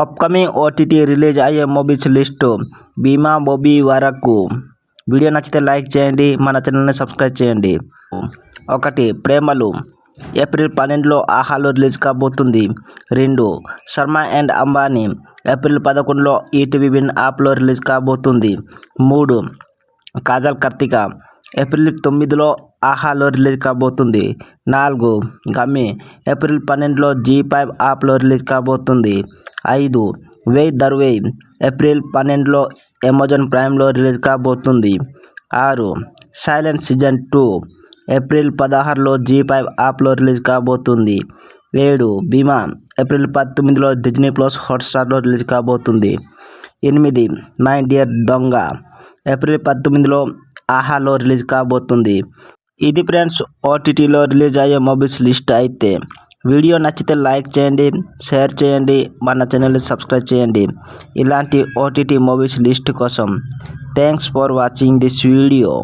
Upcoming OTT release అయ్యే movies list భీమా Bobby వరకు. Video నచ్చితే లైక్ చేయండి, మన ఛానల్ని సబ్స్క్రైబ్ చేయండి. 1. ప్రేమలు ఏప్రిల్ 12లో ఆహాలో రిలీజ్ కాబోతుంది. 2. శర్మ అండ్ అంబానీ ఏప్రిల్ 11లో ఈటీవీ విన్ యాప్లో రిలీజ్ కాబోతుంది. 3. కాజల్ కార్తిక ఏప్రిల్ 9లో ఆహాలో రిలీజ్ కాబోతుంది. 4. గమ్మి ఏప్రిల్ 12లో జీ5 యాప్లో రిలీజ్ కాబోతుంది. 5. వే దర్వే ఏప్రిల్ 12లో అమెజాన్ ప్రైమ్లో రిలీజ్ కాబోతుంది. 6. సైలెంట్ సీజన్ 2 ఏప్రిల్ 16లో జీ5 యాప్లో రిలీజ్ కాబోతుంది. 7. భీమా ఏప్రిల్ 19లో డిజ్నీ ప్లస్ హాట్స్టార్లో రిలీజ్ కాబోతుంది. 8. మై డియర్ దొంగ ఏప్రిల్ 19లో ఆహాలో రిలీజ్ కాబోతుంది. ఇది ఫ్రెండ్స్ ఓటీటీలో రిలీజ్ అయ్యే మూవీస్ లిస్ట్. అయితే వీడియో నచ్చితే లైక్ చేయండి, షేర్ చేయండి, మన ఛానల్ని సబ్స్క్రైబ్ చేయండి. ఇలాంటి ఓటీటీ మూవీస్ లిస్ట్ కోసం thanks for watching this video.